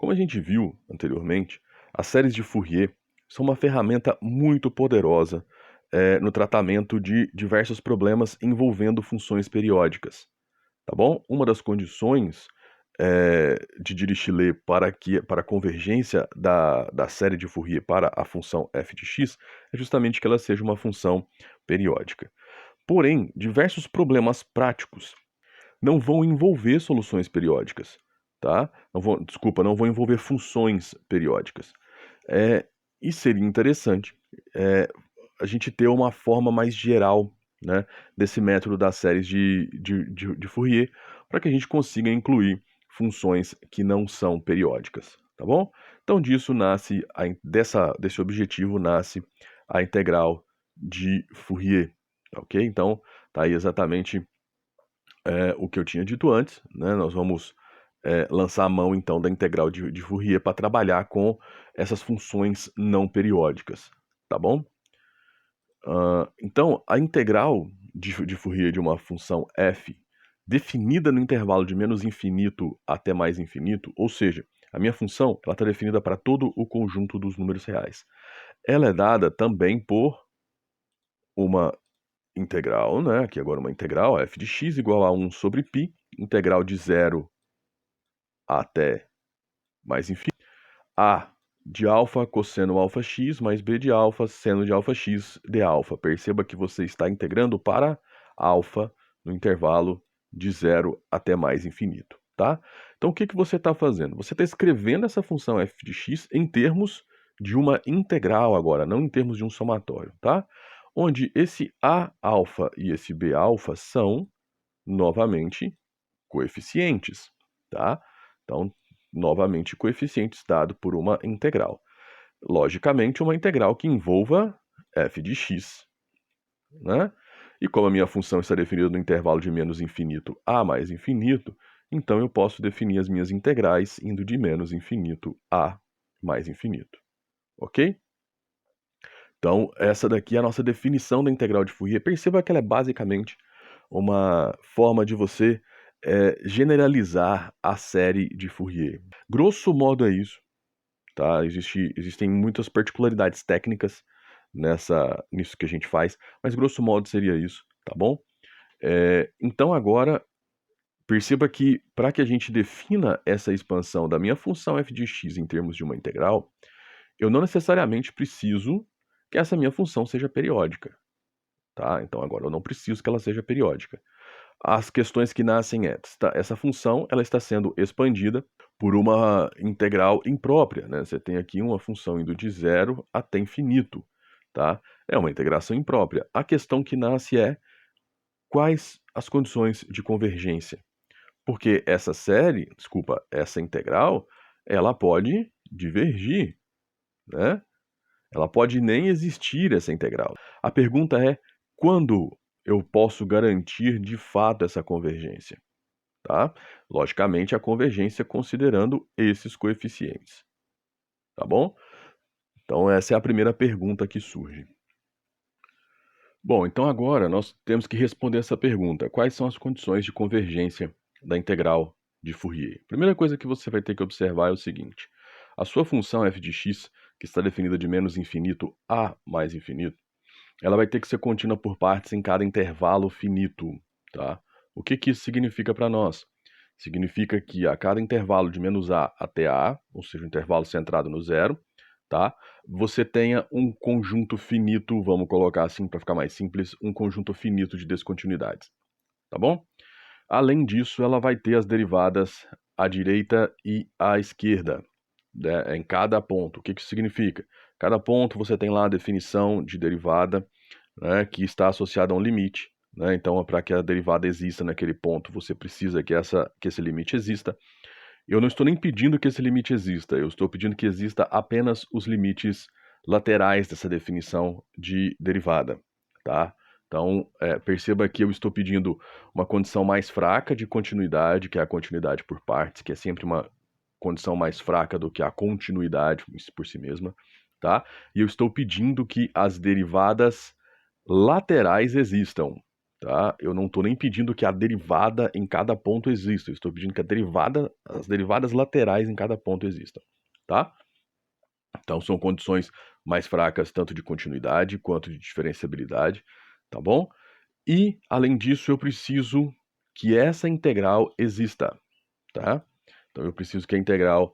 Como a gente viu anteriormente, as séries de Fourier são uma ferramenta muito poderosa no tratamento de diversos problemas envolvendo funções periódicas, tá bom? Uma das condições de Dirichlet para a convergência da série de Fourier para a função f de x é justamente que ela seja uma função periódica. Porém, diversos problemas práticos não vão envolver soluções periódicas, tá? Não vão envolver funções periódicas. E seria interessante a gente ter uma forma mais geral, né, desse método das séries de Fourier, para que a gente consiga incluir funções que não são periódicas, tá bom? Então desse objetivo nasce a integral de Fourier, ok? Então tá aí exatamente o que eu tinha dito antes, né? Nós vamos lançar a mão então da integral de Fourier para trabalhar com essas funções não periódicas, tá bom? Então, a integral de Fourier de uma função f definida no intervalo de menos infinito até mais infinito, ou seja, a minha função está definida para todo o conjunto dos números reais. Ela é dada também por uma integral, né? Aqui agora uma integral, f de x igual a 1 sobre π, integral de 0 até mais infinito, a de alfa cosseno alfa x mais b de alfa seno de alfa x de alfa. Perceba que você está integrando para alfa no intervalo de 0 até mais infinito, tá? Então o que você está fazendo? Você está escrevendo essa função f de x em termos de uma integral agora, não em termos de um somatório, tá? Onde esse a alfa e esse b alfa são, novamente, coeficientes, tá? Então, novamente, coeficientes dado por uma integral. Logicamente, uma integral que envolva f de x, né? E como a minha função está definida no intervalo de menos infinito a mais infinito, então eu posso definir as minhas integrais indo de menos infinito a mais infinito, ok? Então, essa daqui é a nossa definição da integral de Fourier. Perceba que ela é basicamente uma forma de você generalizar a série de Fourier. Grosso modo é isso, tá? Existem muitas particularidades técnicas nisso que a gente faz, mas grosso modo seria isso, tá bom? Então agora, perceba que para que a gente defina essa expansão da minha função f de x em termos de uma integral, eu não necessariamente preciso que essa minha função seja periódica, tá? Então agora eu não preciso que ela seja periódica. As questões que nascem essa função ela está sendo expandida por uma integral imprópria, né? Você tem aqui uma função indo de 0 até infinito, tá? É uma integração imprópria. A questão que nasce é quais as condições de convergência? Porque essa integral, ela pode divergir, né? Ela pode nem existir essa integral. A pergunta é quando eu posso garantir de fato essa convergência, tá? Logicamente, a convergência considerando esses coeficientes, tá bom? Então, essa é a primeira pergunta que surge. Bom, então agora nós temos que responder essa pergunta. Quais são as condições de convergência da integral de Fourier? A primeira coisa que você vai ter que observar é o seguinte. A sua função f de x, que está definida de menos infinito a mais infinito, ela vai ter que ser contínua por partes em cada intervalo finito, tá? O que isso significa para nós? Significa que a cada intervalo de menos a até a, ou seja, um intervalo centrado no zero, tá? Você tenha um conjunto finito, vamos colocar assim para ficar mais simples, um conjunto finito de descontinuidades, tá bom? Além disso, ela vai ter as derivadas à direita e à esquerda, né, em cada ponto. O que isso significa? Cada ponto você tem lá a definição de derivada, né, que está associada a um limite, né? Então, para que a derivada exista naquele ponto, você precisa que esse limite exista. Eu não estou nem pedindo que esse limite exista, eu estou pedindo que exista apenas os limites laterais dessa definição de derivada, tá? Então, perceba que eu estou pedindo uma condição mais fraca de continuidade, que é a continuidade por partes, que é sempre uma condição mais fraca do que a continuidade por si mesma, tá? E eu estou pedindo que as derivadas laterais existam, tá? Eu não estou nem pedindo que a derivada em cada ponto exista, eu estou pedindo que as derivadas laterais em cada ponto existam, tá? Então são condições mais fracas tanto de continuidade quanto de diferenciabilidade, tá bom? E, além disso, eu preciso que essa integral exista, tá? Então eu preciso que a integral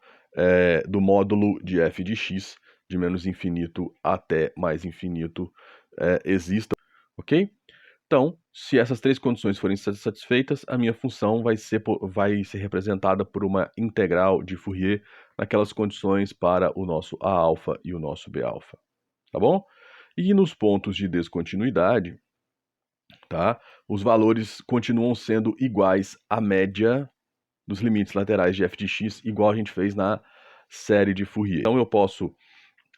do módulo de f de x de menos infinito até mais infinito exista, ok? Então, se essas três condições forem satisfeitas, a minha função vai ser representada por uma integral de Fourier naquelas condições para o nosso A-alfa e o nosso B-alfa, tá bom? E nos pontos de descontinuidade, tá? Os valores continuam sendo iguais à média dos limites laterais de f de x, igual a gente fez na série de Fourier. Então eu posso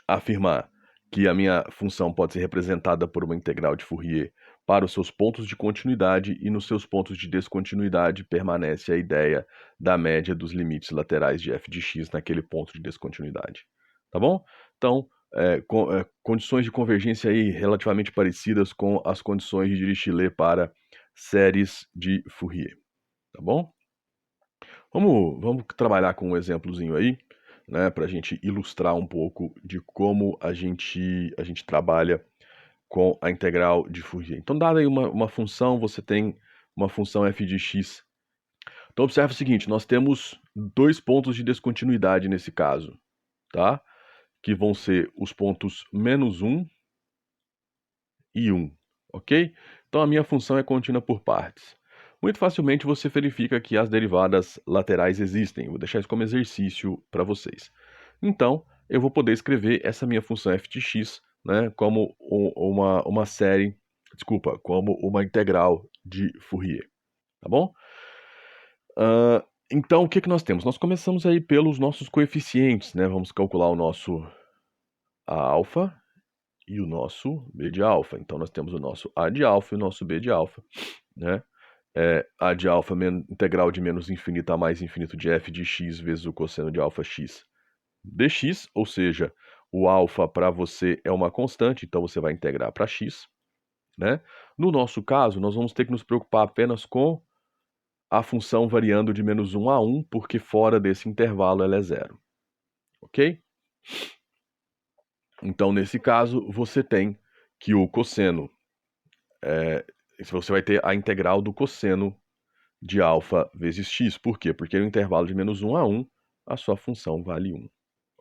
afirmar que a minha função pode ser representada por uma integral de Fourier para os seus pontos de continuidade e nos seus pontos de descontinuidade permanece a ideia da média dos limites laterais de f de x naquele ponto de descontinuidade, tá bom? Então, condições de convergência aí relativamente parecidas com as condições de Dirichlet para séries de Fourier, tá bom? Vamos trabalhar com um exemplozinho aí, né, para a gente ilustrar um pouco de como a gente trabalha com a integral de Fourier. Então, dada aí uma função, você tem uma função f de x. Então, observe o seguinte, nós temos dois pontos de descontinuidade nesse caso, tá? Que vão ser os pontos -1 e 1, ok? Então, a minha função é contínua por partes. Muito facilmente você verifica que as derivadas laterais existem. Vou deixar isso como exercício para vocês. Então, eu vou poder escrever essa minha função f de x, né, como uma série, como uma integral de Fourier, tá bom? Então, o que nós temos? Nós começamos aí pelos nossos coeficientes, né? Vamos calcular o nosso A-alfa e o nosso B de alfa. Então, nós temos o nosso A de alfa e o nosso B de alfa, né? A de alfa integral de menos infinito a mais infinito de f de x vezes o cosseno de alfa x dx, ou seja, o alfa para você é uma constante, então você vai integrar para x, né? No nosso caso, nós vamos ter que nos preocupar apenas com a função variando de -1 a 1, porque fora desse intervalo ela é zero, ok? Então, nesse caso, você tem que o cosseno, você vai ter a integral do cosseno de alfa vezes x. Por quê? Porque no intervalo de -1 a 1, a sua função vale 1,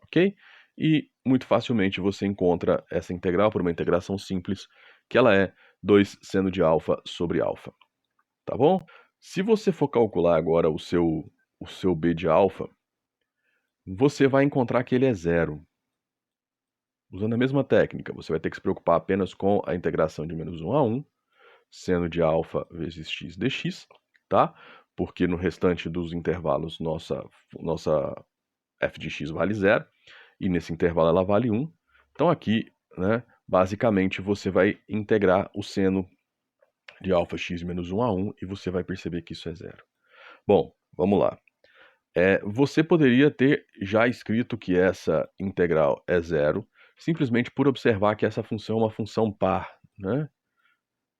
ok? E muito facilmente você encontra essa integral por uma integração simples, que ela é 2 seno de alfa sobre alfa, tá bom? Se você for calcular agora o seu b de alfa, você vai encontrar que ele é zero. Usando a mesma técnica, você vai ter que se preocupar apenas com a integração de -1 a 1, seno de alfa vezes x dx, tá? Porque no restante dos intervalos nossa f de x vale zero, e nesse intervalo ela vale 1. Então aqui, né, basicamente você vai integrar o seno de alfa x menos 1 a 1 e você vai perceber que isso é zero. Bom, vamos lá. Você poderia ter já escrito que essa integral é zero, simplesmente por observar que essa função é uma função par, né?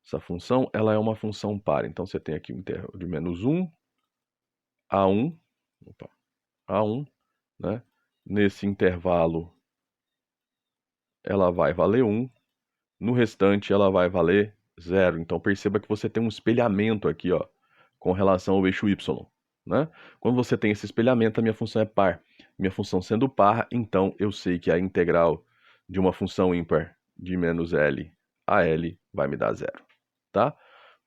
Essa função, ela é uma função par. Então, você tem aqui um intervalo de -1 a 1, a 1, né? Nesse intervalo, ela vai valer 1. No restante, ela vai valer 0. Então, perceba que você tem um espelhamento aqui, ó, com relação ao eixo y, né? Quando você tem esse espelhamento, a minha função é par. Minha função sendo par, então eu sei que a integral de uma função ímpar de -L a L vai me dar 0, tá?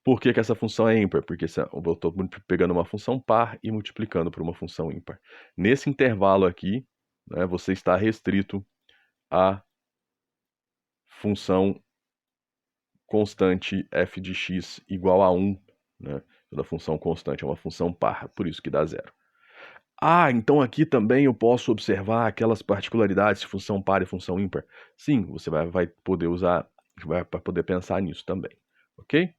Por que essa função é ímpar? Porque eu estou pegando uma função par e multiplicando por uma função ímpar. Nesse intervalo aqui, né, você está restrito à função constante f de x igual a 1, né? Toda função constante é uma função par, por isso que dá 0. Então aqui também eu posso observar aquelas particularidades de função par e função ímpar. Sim, você vai poder usar, vai poder pensar nisso também, ok?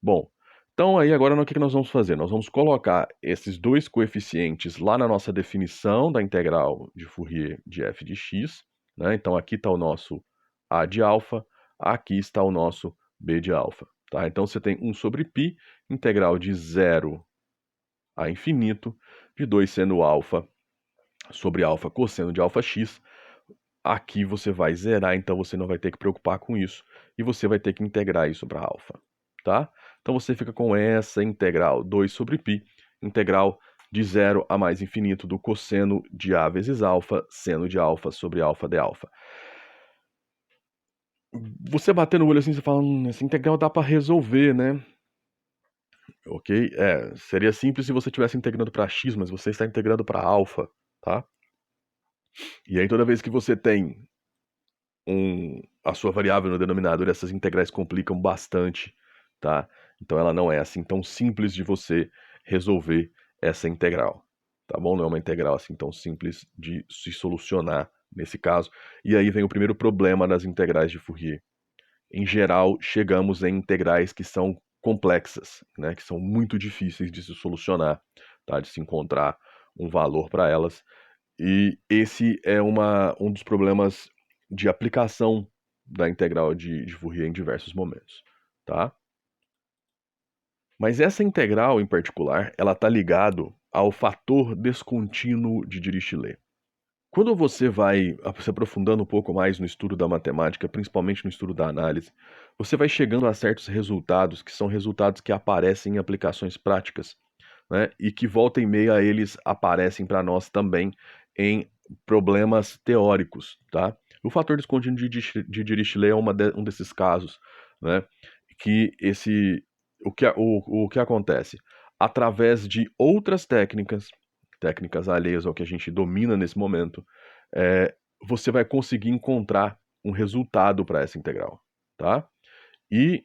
Bom, então aí agora o que nós vamos fazer? Nós vamos colocar esses dois coeficientes lá na nossa definição da integral de Fourier de f de x, né? Então aqui está o nosso a de alfa, aqui está o nosso b de alfa, Tá? Então você tem 1 sobre π, integral de 0 a infinito, de 2 seno alfa sobre alfa cosseno de alfa x. Aqui você vai zerar, então você não vai ter que preocupar com isso. E você vai ter que integrar isso para alfa. Tá? Então você fica com essa integral 2 sobre π, integral de 0 a mais infinito do cosseno de A vezes alfa, seno de alfa sobre alfa de alfa. Você batendo o olho assim, você fala, essa integral dá para resolver, né? Ok? Seria simples se você estivesse integrando para x, mas você está integrando para alfa, tá? E aí toda vez que você tem a sua variável no denominador, essas integrais complicam bastante, tá? Então ela não é assim tão simples de você resolver essa integral, tá bom? Não é uma integral assim tão simples de se solucionar nesse caso. E aí vem o primeiro problema das integrais de Fourier. Em geral, chegamos em integrais que são complexas, né? Que são muito difíceis de se solucionar, tá? De se encontrar um valor para elas. E esse é um dos problemas de aplicação da integral de Fourier em diversos momentos, tá? Mas essa integral em particular, ela está ligado ao fator descontínuo de Dirichlet. Quando você vai se aprofundando um pouco mais no estudo da matemática, principalmente no estudo da análise, você vai chegando a certos resultados que são resultados que aparecem em aplicações práticas, né? E que volta e meia eles aparecem para nós também em problemas teóricos, tá? O fator descontínuo de Dirichlet é um desses casos, né? Que o que acontece? Através de outras técnicas alheias ao que a gente domina nesse momento, você vai conseguir encontrar um resultado para essa integral, tá? E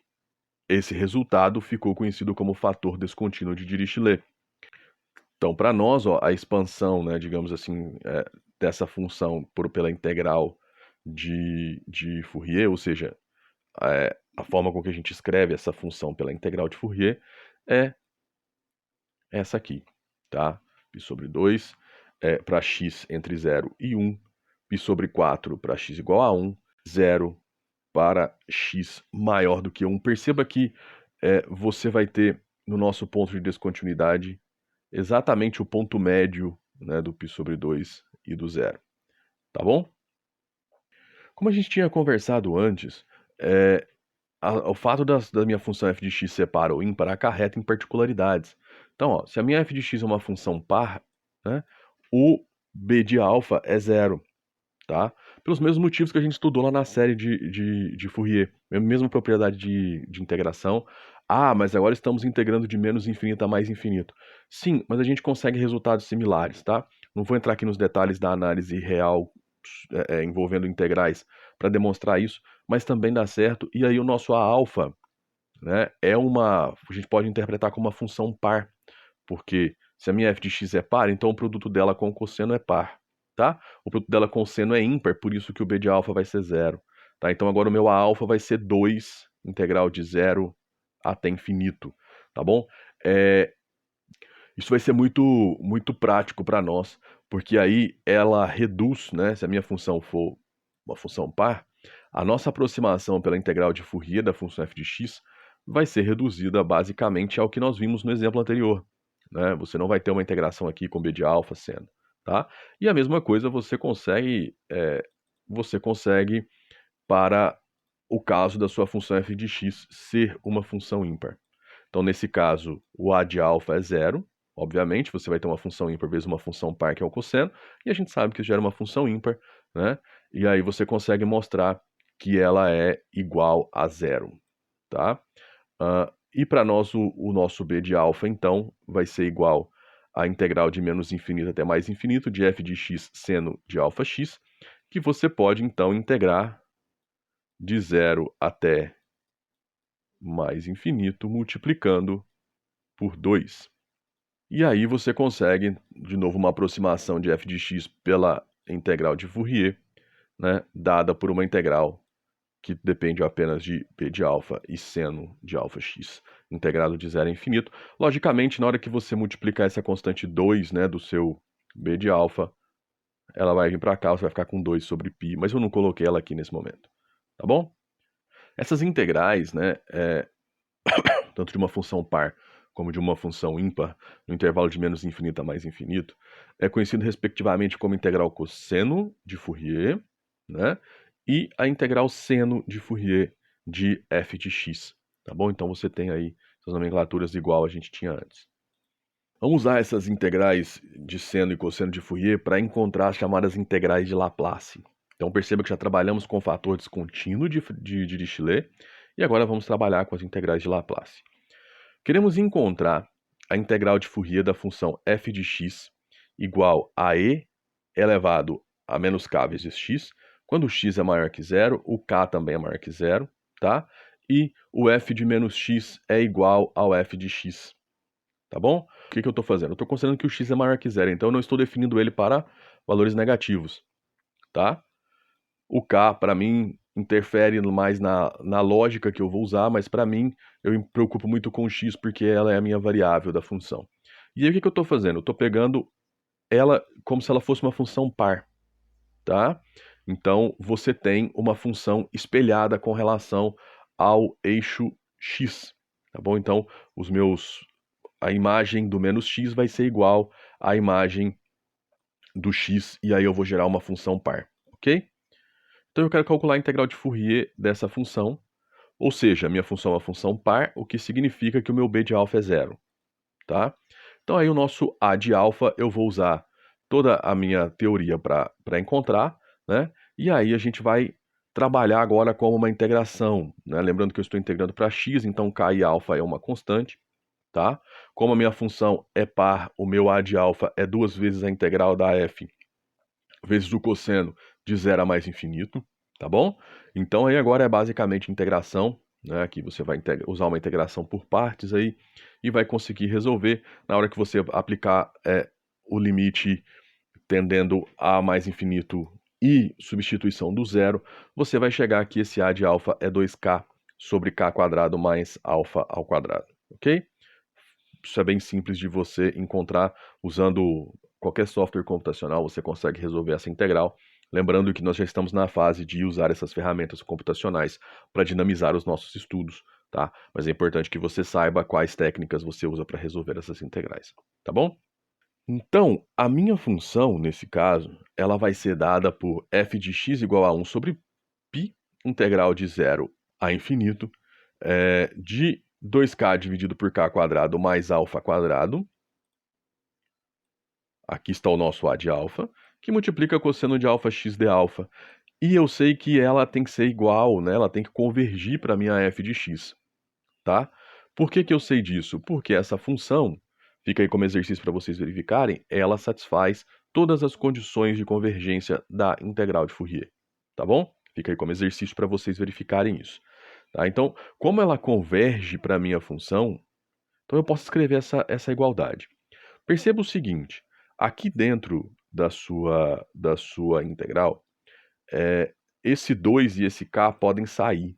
esse resultado ficou conhecido como fator descontínuo de Dirichlet. Então, para nós, ó, a expansão, né, digamos assim, dessa função pela integral de Fourier, ou seja, a forma com que a gente escreve essa função pela integral de Fourier é essa aqui, tá? Π sobre 2 para x entre 0 e 1, π sobre 4 para x igual a 1, 0 para x maior do que 1. Perceba que você vai ter no nosso ponto de descontinuidade exatamente o ponto médio, né, do π sobre 2 e do 0, tá bom? Como a gente tinha conversado antes, o fato da minha função f de x ser par ou ímpar acarreta em particularidades. Então, ó, se a minha f de x é uma função par, né, o b de alfa é zero, tá? Pelos mesmos motivos que a gente estudou lá na série de Fourier, mesma propriedade de integração. Ah, mas agora estamos integrando de menos infinito a mais infinito. Sim, mas a gente consegue resultados similares, tá? Não vou entrar aqui nos detalhes da análise real envolvendo integrais para demonstrar isso, mas também dá certo. E aí o nosso A alfa, né, a gente pode interpretar como uma função par, porque se a minha f de x é par, então o produto dela com o cosseno é par, tá? O produto dela com o seno é ímpar, por isso que o b de alfa vai ser zero, tá? Então agora o meu A alfa vai ser 2, integral de 0 até infinito, tá bom? Isso vai ser muito, muito prático para nós, porque aí ela reduz, né? Se a minha função for uma função par, a nossa aproximação pela integral de Fourier da função f de x vai ser reduzida basicamente ao que nós vimos no exemplo anterior, né? Você não vai ter uma integração aqui com b de alfa sendo, tá? E a mesma coisa você consegue para o caso da sua função f de x ser uma função ímpar. Então, nesse caso, o A de alfa é zero. Obviamente, você vai ter uma função ímpar vezes uma função par, que é o cosseno, e a gente sabe que isso gera uma função ímpar, né? E aí você consegue mostrar que ela é igual a zero, tá? E para nós, o nosso b de alfa, então, vai ser igual à integral de menos infinito até mais infinito de f de x seno de alfa x, que você pode, então, integrar de zero até mais infinito, multiplicando por 2. E aí você consegue, de novo, uma aproximação de f de x pela integral de Fourier, né, dada por uma integral que depende apenas de b de alfa e seno de alfa x, integrado de 0 a infinito. Logicamente, na hora que você multiplicar essa constante 2, né, do seu b de alfa, ela vai vir para cá, você vai ficar com 2 sobre π, mas eu não coloquei ela aqui nesse momento, tá bom? Essas integrais, né, tanto de uma função par como de uma função ímpar, no intervalo de menos infinito a mais infinito, é conhecido respectivamente como integral cosseno de Fourier, né? E a integral seno de Fourier de f de x, tá bom? Então você tem aí essas nomenclaturas igual a gente tinha antes. Vamos usar essas integrais de seno e cosseno de Fourier para encontrar as chamadas integrais de Laplace. Então perceba que já trabalhamos com o fator descontínuo de Dirichlet e agora vamos trabalhar com as integrais de Laplace. Queremos encontrar a integral de Fourier da função f de x igual a e elevado a menos k vezes x, quando o x é maior que zero, o k também é maior que zero, tá? E o f de menos x é igual ao f de x, tá bom? O que eu estou fazendo? Eu estou considerando que o x é maior que zero, então eu não estou definindo ele para valores negativos, tá? O k, para mim, interfere mais na lógica que eu vou usar, mas para mim, eu me preocupo muito com o x porque ela é a minha variável da função. E aí o que eu estou fazendo? Eu estou pegando ela como se ela fosse uma função par, tá? Então, você tem uma função espelhada com relação ao eixo x, tá bom? Então, a imagem do menos x vai ser igual à imagem do x, e aí eu vou gerar uma função par, ok? Então eu quero calcular a integral de Fourier dessa função, ou seja, a minha função é uma função par, o que significa que o meu b de alfa é zero, tá? Então aí o nosso a de alfa eu vou usar toda a minha teoria para encontrar, né? E aí a gente vai trabalhar agora como uma integração, né? Lembrando que eu estou integrando para x, então k e alfa é uma constante, tá? Como a minha função é par, o meu a de alfa é 2 vezes a integral da f vezes o cosseno de zero a mais infinito, tá bom? Então aí agora é basicamente integração, né? Aqui você vai usar uma integração por partes aí e vai conseguir resolver na hora que você aplicar o limite tendendo a mais infinito e substituição do zero, você vai chegar que esse a de alfa é 2k sobre k quadrado mais alfa ao quadrado, ok? Isso é bem simples de você encontrar usando qualquer software computacional, você consegue resolver essa integral. Lembrando que nós já estamos na fase de usar essas ferramentas computacionais para dinamizar os nossos estudos, tá? Mas é importante que você saiba quais técnicas você usa para resolver essas integrais, tá bom? Então, a minha função, nesse caso, ela vai ser dada por f de x igual a 1 sobre π, integral de zero a infinito, de 2k dividido por k quadrado mais alfa quadrado. Aqui está o nosso a de alfa, que multiplica cosseno de alfa x de alfa. E eu sei que ela tem que ser igual, né? Ela tem que convergir para a minha f de x, tá? Por que que eu sei disso? Porque essa função, fica aí como exercício para vocês verificarem, ela satisfaz todas as condições de convergência da integral de Fourier, tá bom? Fica aí como exercício para vocês verificarem isso. Tá? Então, como ela converge para a minha função, então eu posso escrever essa igualdade. Perceba o seguinte, aqui dentro da sua integral, esse 2 e esse k podem sair,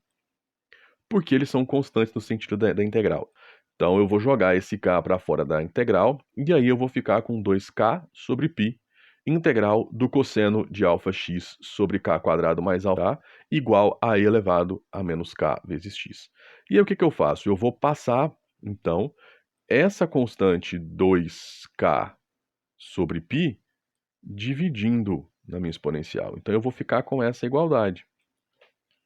porque eles são constantes no sentido da integral. Então eu vou jogar esse k para fora da integral, e aí eu vou ficar com 2k sobre π, integral do cosseno de alfa x sobre k quadrado mais alfa igual a e elevado a menos k vezes x. E aí o que eu faço? Eu vou passar, então, essa constante 2k sobre π dividindo na minha exponencial. Então eu vou ficar com essa igualdade,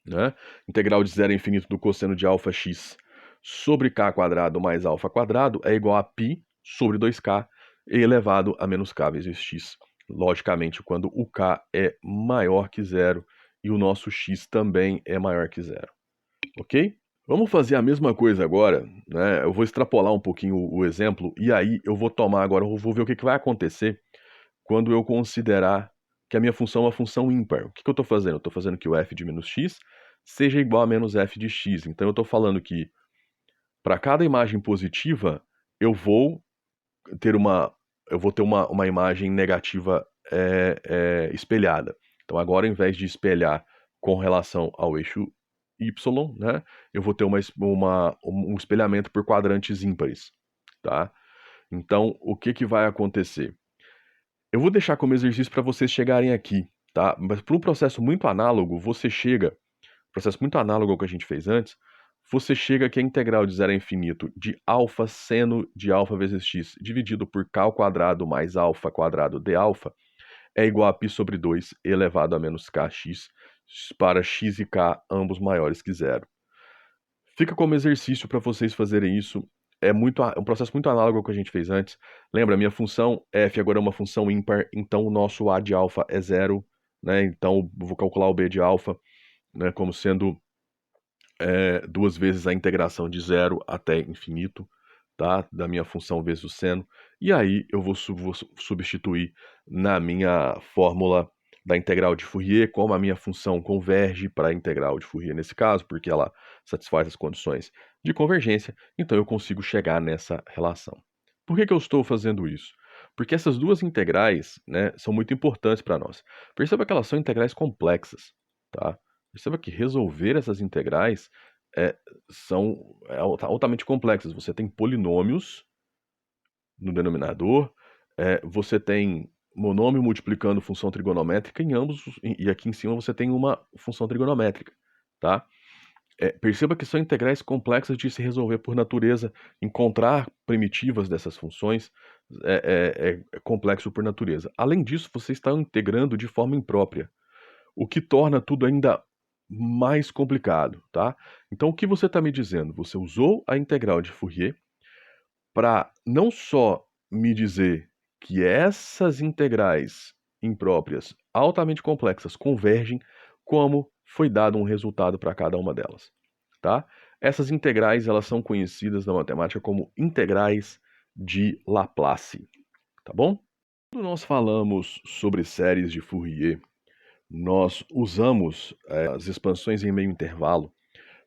né? Integral de zero a infinito do cosseno de alfa x sobre k quadrado mais alfa quadrado é igual a π sobre 2k elevado a menos k vezes x. Logicamente, quando o k é maior que zero e o nosso x também é maior que zero, ok? Vamos fazer a mesma coisa agora, né? Eu vou extrapolar um pouquinho o exemplo e aí eu vou tomar agora, eu vou ver o que vai acontecer quando eu considerar que a minha função é uma função ímpar. O que eu estou fazendo? Eu estou fazendo que o f de menos x seja igual a menos f de x. Então eu estou falando que para cada imagem positiva eu vou ter uma imagem negativa espelhada. Então agora, ao invés de espelhar com relação ao eixo y, né, eu vou ter um espelhamento por quadrantes ímpares, tá? Então o que vai acontecer? Eu vou deixar como exercício para vocês chegarem aqui, tá? Mas para um processo muito análogo, processo muito análogo ao que a gente fez antes, você chega que a integral de 0 a infinito de alfa seno de alfa vezes x dividido por k ao quadrado mais alfa quadrado de alfa é igual a π sobre 2 elevado a menos kx para x e k ambos maiores que zero. Fica como exercício para vocês fazerem isso. É um processo muito análogo ao que a gente fez antes. Lembra, minha função f agora é uma função ímpar, então o nosso a de alfa é zero, né? Então eu vou calcular o b de alfa, né, como sendo duas vezes a integração de zero até infinito, tá? Da minha função vezes o seno. E aí eu vou substituir na minha fórmula da integral de Fourier, como a minha função converge para a integral de Fourier nesse caso, porque ela satisfaz as condições de convergência, então eu consigo chegar nessa relação. Por que eu estou fazendo isso? Porque essas duas integrais, né, são muito importantes para nós. Perceba que elas são integrais complexas, tá? Perceba que resolver essas integrais são altamente complexas. Você tem polinômios no denominador, você tem monômio multiplicando função trigonométrica em ambos, e aqui em cima você tem uma função trigonométrica, tá? Perceba que são integrais complexas de se resolver por natureza. Encontrar primitivas dessas funções é complexo por natureza. Além disso, você está integrando de forma imprópria, o que torna tudo ainda mais complicado, tá? Então, o que você está me dizendo? Você usou a integral de Fourier para não só me dizer que essas integrais impróprias altamente complexas convergem, como foi dado um resultado para cada uma delas, tá? Essas integrais, elas são conhecidas na matemática como integrais de Laplace, tá bom? Quando nós falamos sobre séries de Fourier, nós usamos as expansões em meio intervalo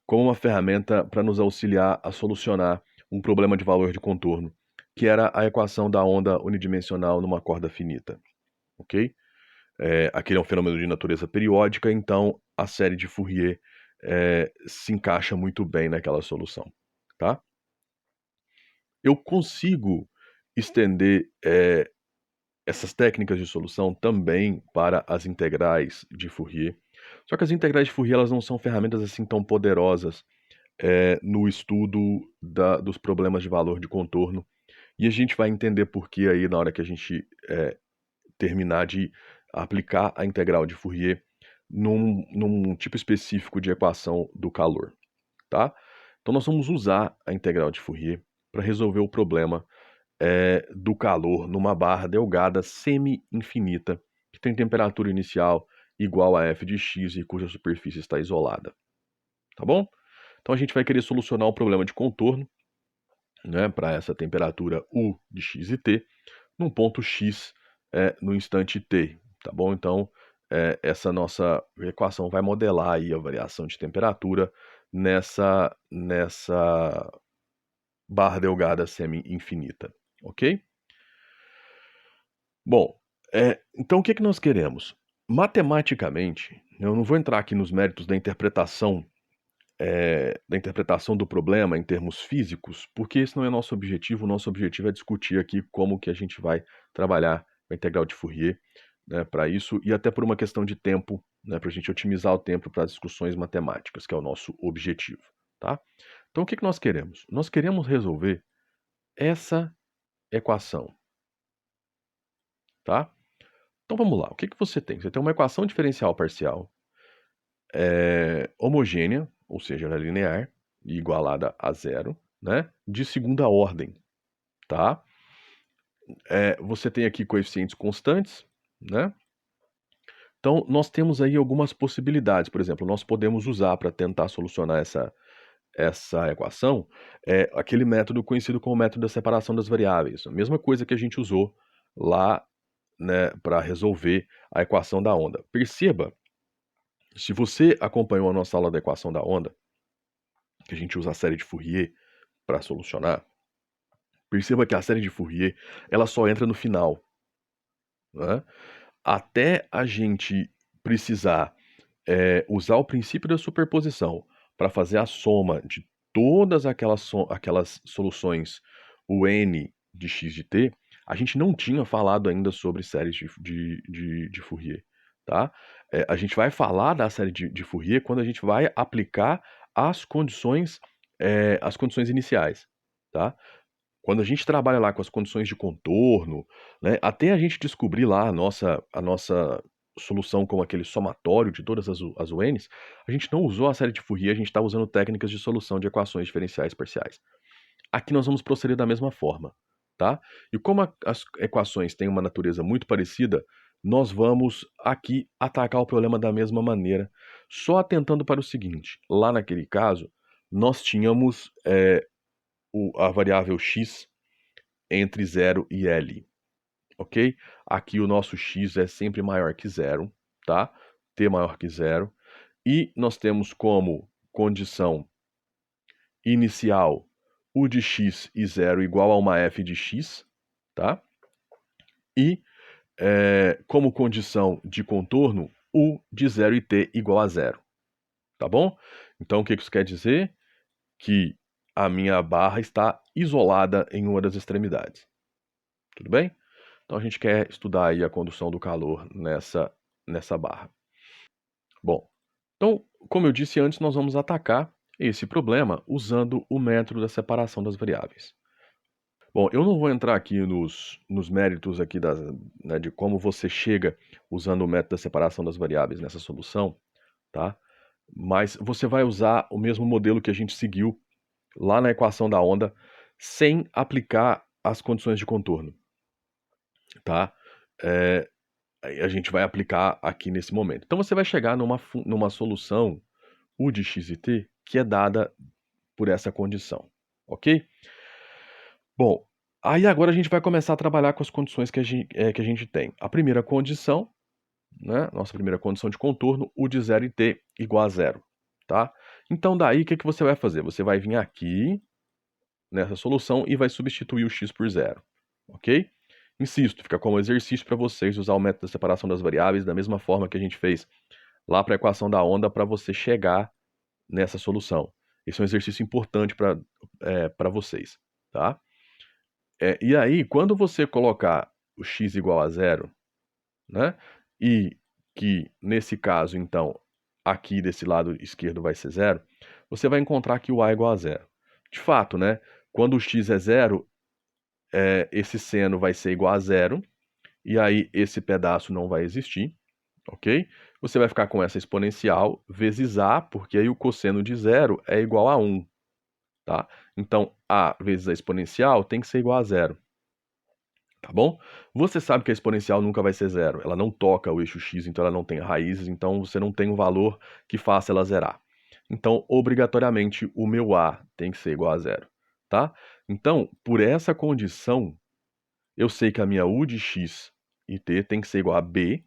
como uma ferramenta para nos auxiliar a solucionar um problema de valor de contorno, que era a equação da onda unidimensional numa corda finita, ok? Aquele é um fenômeno de natureza periódica, então a série de Fourier se encaixa muito bem naquela solução, tá? Eu consigo estender essas técnicas de solução também para as integrais de Fourier. Só que as integrais de Fourier elas não são ferramentas assim tão poderosas no estudo dos problemas de valor de contorno. E a gente vai entender por que aí na hora que a gente terminar de aplicar a integral de Fourier num tipo específico de equação do calor, tá? Então nós vamos usar a integral de Fourier para resolver o problema do calor numa barra delgada semi-infinita, que tem temperatura inicial igual a f de x e cuja superfície está isolada. Tá bom? Então a gente vai querer solucionar o problema de contorno, né, para essa temperatura U de x e t, num ponto x no instante t. Tá bom? Então essa nossa equação vai modelar aí a variação de temperatura nessa barra delgada semi-infinita. Ok? Bom, então o que nós queremos? Matematicamente, eu não vou entrar aqui nos méritos da interpretação do problema em termos físicos, porque esse não é nosso objetivo. O nosso objetivo é discutir aqui como que a gente vai trabalhar a integral de Fourier, né, para isso, e até por uma questão de tempo, né, para a gente otimizar o tempo para discussões matemáticas, que é o nosso objetivo, tá? Então o que nós queremos? Nós queremos resolver essa equação, tá? Então vamos lá, o que você tem? Você tem uma equação diferencial parcial homogênea, ou seja, ela é linear e igualada a zero, né? De segunda ordem, tá? Você tem aqui coeficientes constantes, né? Então nós temos aí algumas possibilidades. Por exemplo, nós podemos usar para tentar solucionar essa equação aquele método conhecido como método da separação das variáveis. A mesma coisa que a gente usou lá, né, para resolver a equação da onda. Perceba, se você acompanhou a nossa aula da equação da onda, que a gente usa a série de Fourier para solucionar, perceba que a série de Fourier ela só entra no final, né? Até a gente precisar usar o princípio da superposição para fazer a soma de todas aquelas soluções, o n de x de t, a gente não tinha falado ainda sobre séries de Fourier, tá? A gente vai falar da série de Fourier quando a gente vai aplicar as condições as condições iniciais, tá? Quando a gente trabalha lá com as condições de contorno, né, até a gente descobrir lá a nossa solução com aquele somatório de todas as UNs, a gente não usou a série de Fourier, a gente está usando técnicas de solução de equações diferenciais parciais. Aqui nós vamos proceder da mesma forma, tá? E como as equações têm uma natureza muito parecida, nós vamos aqui atacar o problema da mesma maneira, só atentando para o seguinte: lá naquele caso, nós tínhamos a variável x entre 0 e L, ok? Aqui o nosso x é sempre maior que zero, tá? T maior que zero. E nós temos como condição inicial u de x e zero igual a uma f de x, tá? E como condição de contorno, u de 0 e t igual a zero, tá bom? Então o que isso quer dizer? Que a minha barra está isolada em uma das extremidades. Tudo bem? Então a gente quer estudar aí a condução do calor nessa barra. Bom, então, como eu disse antes, nós vamos atacar esse problema usando o método da separação das variáveis. Bom, eu não vou entrar aqui nos méritos aqui né, de como você chega usando o método da separação das variáveis nessa solução, tá? Mas você vai usar o mesmo modelo que a gente seguiu lá na equação da onda, sem aplicar as condições de contorno, tá? A gente vai aplicar aqui nesse momento. Então você vai chegar numa solução u de x e t que é dada por essa condição, ok? Bom, aí agora a gente vai começar a trabalhar com as condições que a gente tem. A primeira condição, né, nossa primeira condição de contorno, u de 0 e t igual a zero, tá? Então daí o que você vai fazer? Você vai vir aqui nessa solução e vai substituir o x por zero, ok? Insisto, fica como exercício para vocês usar o método da separação das variáveis da mesma forma que a gente fez lá para a equação da onda para você chegar nessa solução. Esse é um exercício importante para vocês, tá? E aí, quando você colocar o x igual a zero, né? E que nesse caso, então, aqui desse lado esquerdo vai ser zero, você vai encontrar que o a é igual a zero. De fato, né? Quando o x é zero, esse seno vai ser igual a zero, e aí esse pedaço não vai existir, ok? Você vai ficar com essa exponencial vezes a, porque aí o cosseno de zero é igual a 1, tá? Então, a vezes a exponencial tem que ser igual a zero, tá bom? Você sabe que a exponencial nunca vai ser zero, ela não toca o eixo x, então ela não tem raízes, então você não tem um valor que faça ela zerar. Então, obrigatoriamente, o meu a tem que ser igual a zero, tá? Então, por essa condição, eu sei que a minha u de x e t tem que ser igual a b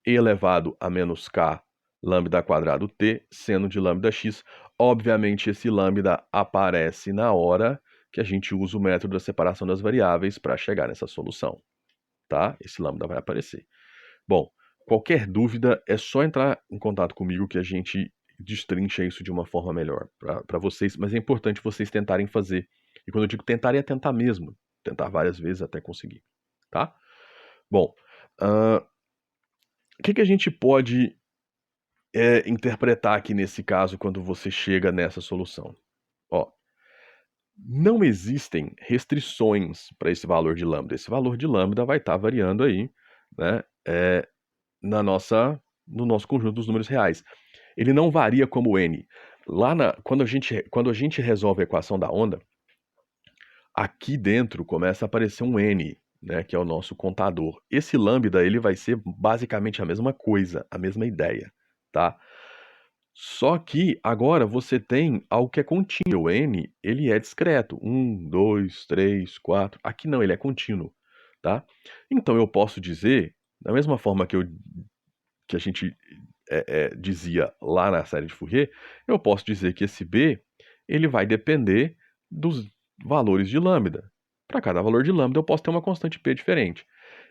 elevado a menos k lambda quadrado t, seno de lambda x. Obviamente, esse lambda aparece na hora que a gente usa o método da separação das variáveis para chegar nessa solução, tá? Esse lambda vai aparecer. Bom, qualquer dúvida é só entrar em contato comigo que a gente destrincha isso de uma forma melhor para vocês, mas é importante vocês tentarem fazer. E quando eu digo tentar, é tentar mesmo. Tentar várias vezes até conseguir, tá? Bom, o que a gente pode interpretar aqui nesse caso quando você chega nessa solução? Ó, não existem restrições para esse valor de lambda. Esse valor de lambda vai estar variando aí, né, no nosso conjunto dos números reais. Ele não varia como n. Quando a gente resolve a equação da onda, aqui dentro começa a aparecer um n, né, que é o nosso contador. Esse lambda ele vai ser basicamente a mesma coisa, a mesma ideia, tá? Só que agora você tem algo que é contínuo. O n, ele é discreto. 1, 2, 3, 4. Aqui não, ele é contínuo, tá? Então eu posso dizer, da mesma forma que a gente dizia lá na série de Fourier, eu posso dizer que esse b ele vai depender dos valores de lambda. Para cada valor de lambda eu posso ter uma constante p diferente.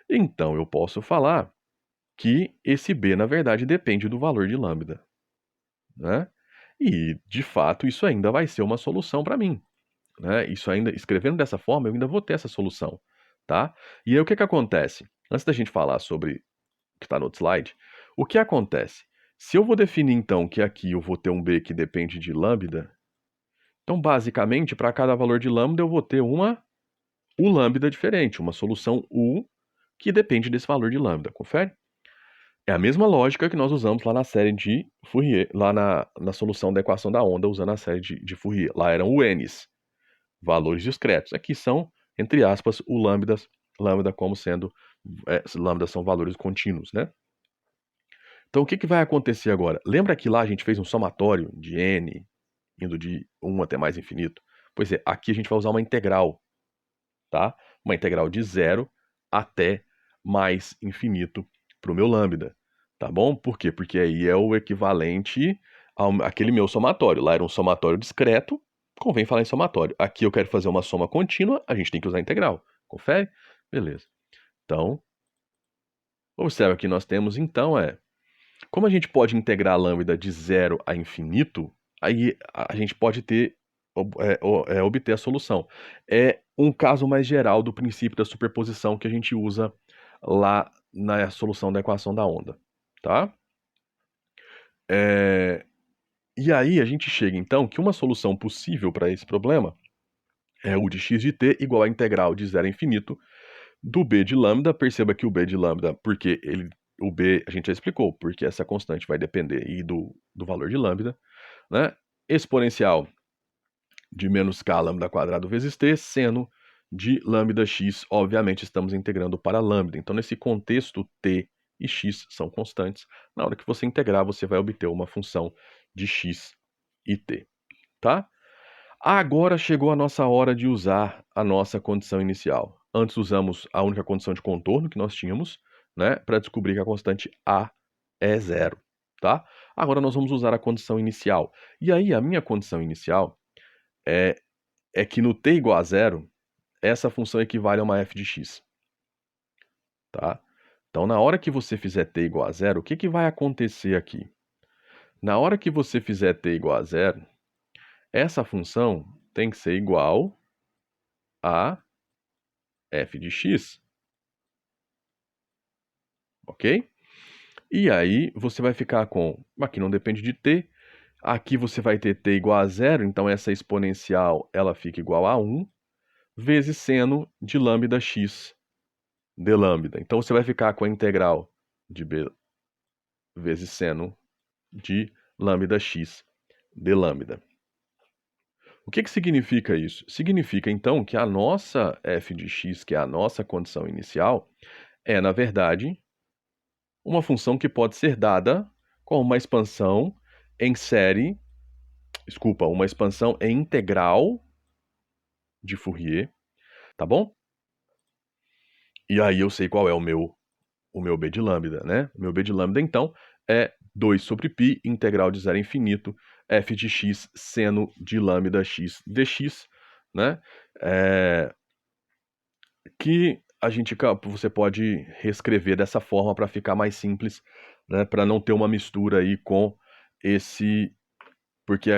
Então eu posso falar que esse b, na verdade, depende do valor de lambda, né? E, de fato, isso ainda vai ser uma solução para mim, né? Isso ainda, escrevendo dessa forma, eu ainda vou ter essa solução, tá? E aí o que acontece? Antes da gente falar sobre o que está no outro slide, o que acontece? Se eu vou definir, então, que aqui eu vou ter um b que depende de lambda, Então, basicamente, para cada valor de lambda, eu vou ter uma U lambda diferente, uma solução U que depende desse valor de lambda. Confere? É a mesma lógica que nós usamos lá na série de Fourier, lá na solução da equação da onda, usando a série de Fourier. Lá eram UNs, valores discretos. Aqui são, entre aspas, o lambda como sendo, lambda são valores contínuos, né? Então, o que vai acontecer agora? Lembra que lá a gente fez um somatório de n, indo de 1 até mais infinito? Pois é, aqui a gente vai usar uma integral, tá? Uma integral de 0 até mais infinito para o meu lambda, tá bom? Por quê? Porque aí é o equivalente àquele meu somatório. Lá era um somatório discreto, convém falar em somatório. Aqui eu quero fazer uma soma contínua, a gente tem que usar a integral. Confere? Beleza. Então, observa que nós temos, então, como a gente pode integrar a lambda de 0 a infinito, aí a gente pode obter a solução. É um caso mais geral do princípio da superposição que a gente usa lá na solução da equação da onda, tá? E aí a gente chega então que uma solução possível para esse problema é o de x de t igual à integral de 0 a infinito do b de lambda. Perceba que o b de lambda, porque o b a gente já explicou, porque essa constante vai depender aí do valor de lambda, né? Exponencial de menos k lambda quadrado vezes t, seno de lambda x, obviamente estamos integrando para lambda. Então, nesse contexto, t e x são constantes. Na hora que você integrar, você vai obter uma função de x e t, tá? Agora chegou a nossa hora de usar a nossa condição inicial. Antes usamos a única condição de contorno que nós tínhamos, né, para descobrir que a constante a é zero, tá? Agora nós vamos usar a condição inicial. E aí a minha condição inicial é que no t igual a zero, essa função equivale a uma f de x, tá? Então, na hora que você fizer t igual a zero, o que vai acontecer aqui? Na hora que você fizer t igual a zero, essa função tem que ser igual a f de x, ok? E aí você vai ficar com, aqui não depende de t, aqui você vai ter t igual a zero, então essa exponencial ela fica igual a 1, vezes seno de lambda x de lambda. Então você vai ficar com a integral de b vezes seno de lambda x de lambda. O que significa isso? Significa então que a nossa f de x, que é a nossa condição inicial, é, na verdade, uma função que pode ser dada com uma expansão em série, uma expansão em integral de Fourier, tá bom? E aí eu sei qual é o meu b de lambda, né? O meu b de lambda, então, é 2 sobre π, integral de 0 a infinito, f de x, seno de lambda x dx, né? Que você pode reescrever dessa forma para ficar mais simples, né? Para não ter uma mistura aí com esse... Porque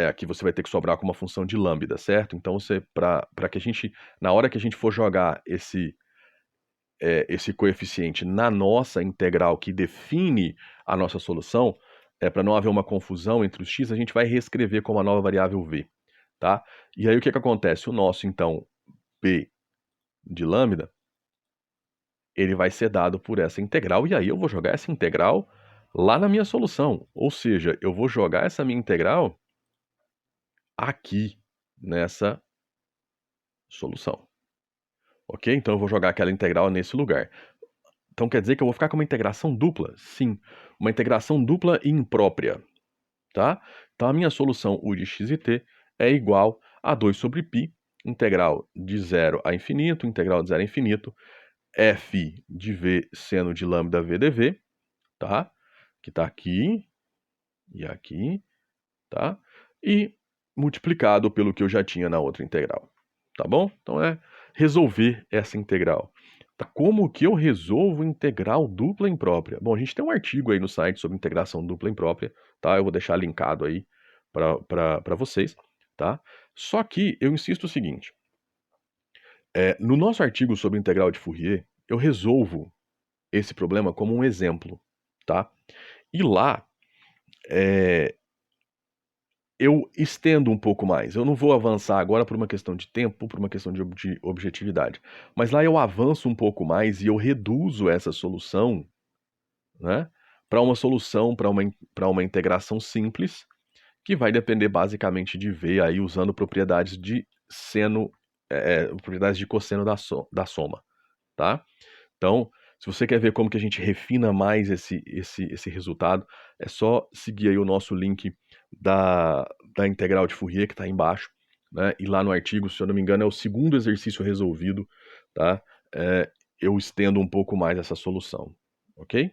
aqui você vai ter que sobrar com uma função de lambda, certo? Então, para que a gente, na hora que a gente for jogar esse coeficiente na nossa integral que define a nossa solução, para não haver uma confusão entre os x, a gente vai reescrever como a nova variável v, tá? E aí o que acontece? O nosso, então, b de lambda, ele vai ser dado por essa integral, e aí eu vou jogar essa integral lá na minha solução. Ou seja, eu vou jogar essa minha integral aqui nessa solução. Ok? Então eu vou jogar aquela integral nesse lugar. Então quer dizer que eu vou ficar com uma integração dupla? Sim, uma integração dupla e imprópria, tá? Então a minha solução u de x e t é igual a 2 sobre π, integral de 0 a infinito, integral de 0 a infinito, f de v seno de lambda v dv, tá? Que está aqui e aqui, tá? E multiplicado pelo que eu já tinha na outra integral, tá bom? Então é resolver essa integral. Tá? Como que eu resolvo integral dupla imprópria? Bom, a gente tem um artigo aí no site sobre integração dupla imprópria, tá? Eu vou deixar linkado aí para vocês, tá? Só que eu insisto o seguinte, no nosso artigo sobre integral de Fourier, eu resolvo esse problema como um exemplo, tá? E lá, eu estendo um pouco mais. Eu não vou avançar agora por uma questão de tempo, por uma questão de objetividade. Mas lá eu avanço um pouco mais e eu reduzo essa solução, né, para uma solução, para uma integração simples, que vai depender basicamente de V aí usando propriedades de seno, propriedades de cosseno da soma, tá? Então, se você quer ver como que a gente refina mais esse resultado, é só seguir aí o nosso link da integral de Fourier que está aí embaixo, né? E lá no artigo, se eu não me engano, é o segundo exercício resolvido, tá? Eu estendo um pouco mais essa solução, ok?